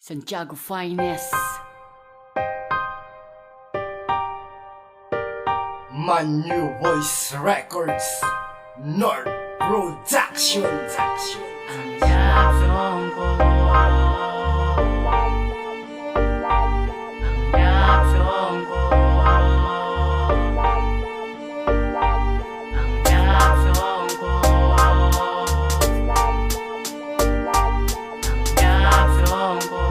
Santiago Finest. Manu Voice Records, North Production. Ang yapsong ko, ang yapsong ko, ang yapsong ko, ang yapsong ko.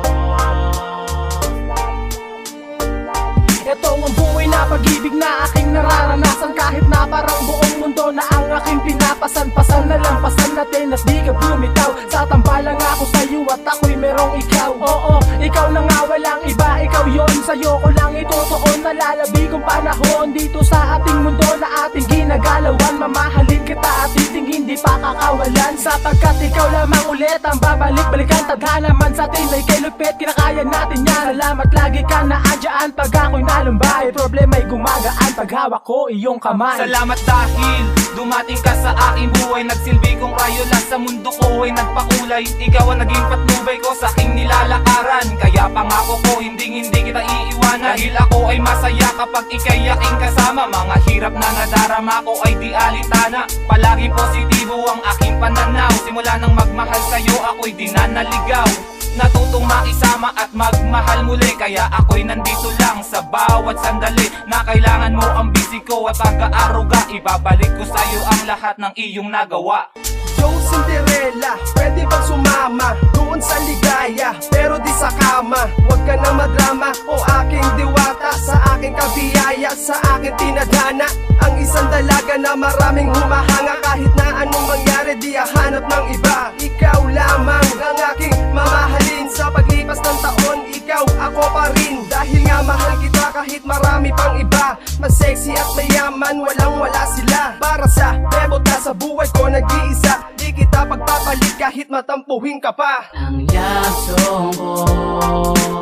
Ito ang buhay na pag-ibig na aking nararanasan. Kahit na parang buong mundo na ang aking pinapasan-pasan na lampasan natin at di ka bumitaw. Sa tambalang ako sa'yo at ako'y merong ikaw. Oo, ikaw na nga walang iba, ikaw yon. Sa'yo ko lang itutuon na lalabi kong panahon dito sa ating mundo na ating ginagalawan. Mamahalin kita at titing hindi pa kakawalan, sapagkat ikaw lamang ulit ang babalik-balikan. Tadhana man sa atin ay kay lupit, kinakaya natin yan. Salamat lagi ka na andyan pag ako'y nalumbay. Problema'y gumagaan pag hawak ko iyong kamay. Salamat dahil dumating ka sa aking buhay. Nagsilbi kong rayo lang sa mundo ko ay nagpakulay. Ikaw ang naging patnubay ko sa aking nilalakaran. Kaya pangako ko hindi kita iiwanan. Dahil ako ay masaya kapag ika'y aking kasama. Mga hirap na nadarama ko ay di alitana. Palagi positibo ang aking pananaw. Simula nang magmahal sa'yo ako'y di na naligaw. Natutong makisama at magmahal muli. Kaya ako'y nandito lang sa bawat sandali na kailangan mo ang busy ko at pag-aaruga. Ibabalik ko sa'yo ang lahat ng iyong nagawa. Yo Cinderella, pwede bang sumama doon sa ligaya, pero di sa kama? Huwag ka na madrama o aking diwata. Sa aking kabiyaya, sa aking tinadhana, ang isang dalaga na maraming humahanga. Kahit na anong mangyari, di hahanap ng iba. Ikaw lamang ang aking mamahalin. Sa paglipas ng taon, ikaw ako pa rin. Dahil nga mahal kita kahit marami pang iba. Mas sexy at mayaman, walang wala sila. Para sa debot na sa buhay ko nag-iisa. Di kita pagpapalit kahit matampuhin ka pa. Ang yapsong ko,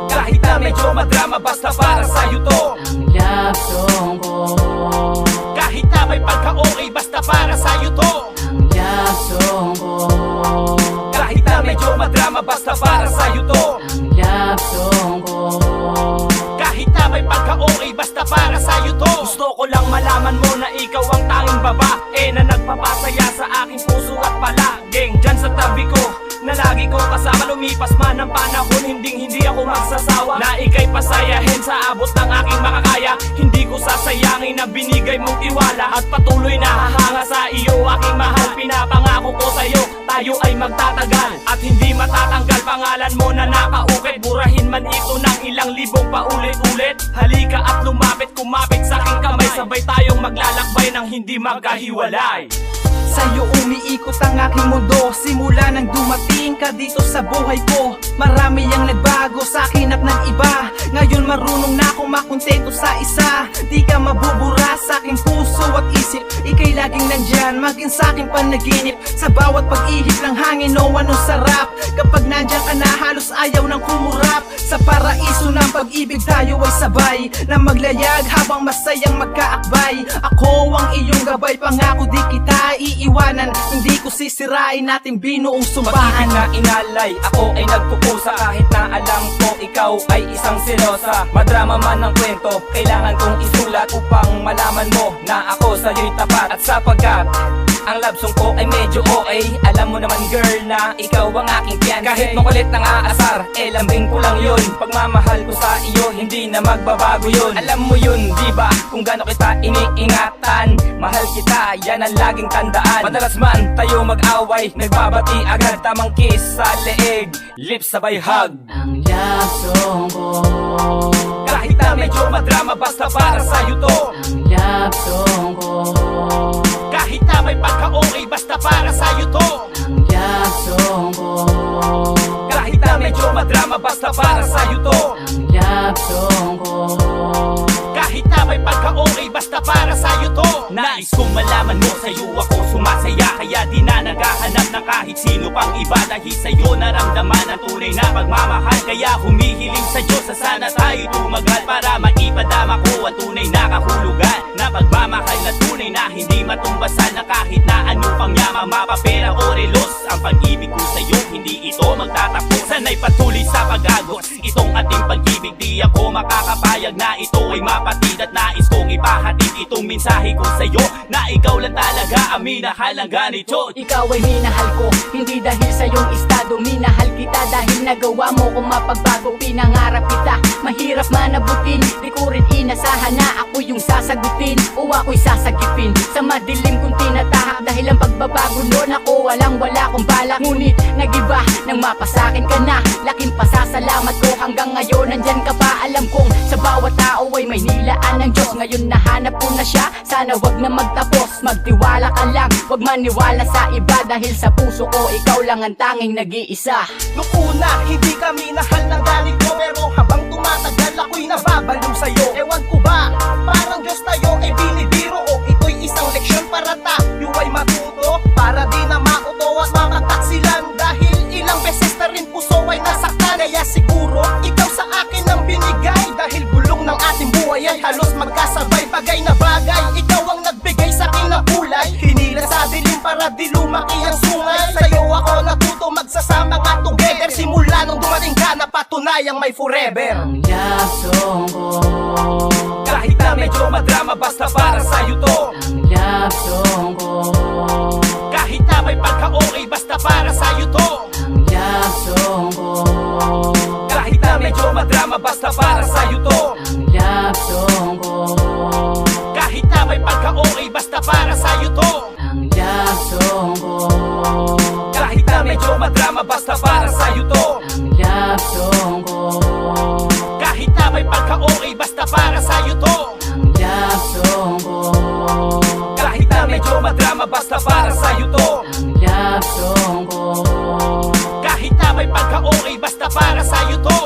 Kahit na medyo madrama basta para sa'yo to. ang yapsong ko, Kahit na may pagka-okay basta para sa'yo to. ang yapsong ko, Kahit na medyo madrama basta para sa'yo to. ang yapsong ko. Kahit na may pagka-okay basta para sa'yo to. Gusto ko lang malaman mo na ikaw ang tanging babae na nagpapasaya sa aking puso at palaging dyan sa tabi ko, na lagi ko kasama. Lumipas man ang panahon, hindi ako magsasawa na ika'y pasayahin sa abot ng aking makakaya. Hindi ko sasayangin na binigay mong tiwala at patuloy na hahanga sa iyo aking mahal. Pinapangako ko sa'yo, tayo ay magtatagal at hindi matatanggal. Pangalan mo na nakaukit, burahin man ito ng ilang libong paulit-ulit. Halika at lumapit, kumapit sa aking kamay. Sabay tayong maglalakbay ng hindi magkahiwalay. Sa'yo umiikot ang aking mundo, simula nang dumating ka dito sa buhay ko. Marami ang nagbago sa akin at nag-iba. Ngayon marunong na akong makontento sa isa. Di ka mabubura sa aking puso at isip. Ika'y laging nandyan, maging sa aking panaginip. Sa bawat pag-ihip ng hangin, o anong sarap. Kapag nandyan ka na halos ayaw nang kumurap. Sa paraiso ng pag-ibig tayo ay sabay na maglayag habang masayang magkaakbay. Ako ang iyong gabay, pangako di kita iiwanan. Hindi ko sisirain nating binuong sumbahan. Pag-ibig na inalay, ako ay nagkukusa. Kahit na alam ko ikaw ay isang selosa. Madrama man ang kwento, kailangan kong isulat upang malaman mo na ako sa'yo'y tapat. At sapagkat ang love song ko ay medyo okay, alam mo naman girl na ikaw ang aking fiancé. Kahit makulit nang aasar, lambing ko lang yun. Pagmamahal ko sa iyo, hindi na magbabago yun. Alam mo yun, diba, kung gaano kita iniingatan. Mahal kita, yan ang laging tandaan. Madalas man tayo mag-away, nagbabati agad. Tamang kiss sa leeg, lips sabay hug. Ang yapsong ko, Kahit na medyo madrama basta para sa'yo to. ang yapsong ko, Kahit na may pagka-okay basta para sa'yo to. ang yapsong ko, Kahit na medyo madrama basta para sa'yo to. ang yapsong ko. Kahit na may pagka-okay basta para sa'yo to. Nais kong malaman mo sa'yo ako sumasaya. Kaya di na naghahanap ng kahit sino pang iba. Dahil sa'yo naramdaman ang tunay na pagmamahal. Kaya humihiling sa Diyos na sana tayo tumagal, para maipadama ko ang tunay na kahulugan na pagmamahal na tunay na hindi matumbasan. Na kahit na ano pang yaman, mapapera o relos, ang pag-ibig ko sa'yo hindi ito magtatapos. Sana'y patuloy sa pag-agos makakapayag na ito ay mapatid. At nais kong ipahatid itong mensahe ko sa'yo, na ikaw lang talaga ang minahal ng ganito. Ikaw ay minahal ko, hindi dahil sa iyong estado. Minahal kita dahil nagawa mo kung mapagbago. Pinangarap kita, mahirap manabutin. Di ko rin inasahan na ako yung sasagutin o ako'y sasagipin sa madilim kong tinatahak. Dahil ang pagbabago noon ako walang-wala kong balak. Ngunit nagiba nang mapasakin ka na. Laking pasasalamat ko hanggang ngayon nandyan ka pa. Alam kong sa bawat tao ay may nilaan ng Diyos. Ngayon nahanap ko na siya, sana wag na magtapos. Magtiwala ka lang, wag maniwala sa iba. Dahil sa puso ko ikaw lang ang tanging nag-iisa. Noong una, hindi ka minahal ng ganito. Pero habang tumatagal ako'y nababaliw sa'yo. Ewan ko ba, parang Diyos tayo ay binibiro. O ito'y isang leksyon para tayo ay matuto. Para di na mauto at makataksilan. Dahil ilang beses na rin puso ay nasaktan. Kaya siguro, ikaw sa akin ang binigay. Dahil bulong ng ating buhay ay halos magkasabay. Bagay na bagay, ikaw ang nagbigay sa akin ng kulay. Hinila sa dilim para di lumaki ang sungay. Sa'yo ako natuto magsasama nga together. Simula nung dumating ka na patunayang may forever. Ang love song ko, Kahit na medyo madrama, basta para sa'yo to. ang love song ko, Kahit na may pagka-okay, basta para sa'yo to. ang love song ko, Kahit na medyo madrama, basta para sa'yo to. ang love song ko, Kahit na may pagka-okay, basta para sa'yo to. ang love song ko, Kahit na medyo madrama, basta para sa'yo to. ang love song ko, Kahit na may pagka-okay, basta para sa'yo to. ang love song ko, Kahit na medyo madrama, basta para sa'yo to. ang love song ko, Kahit na may pagka-okay, basta para sa'yo to.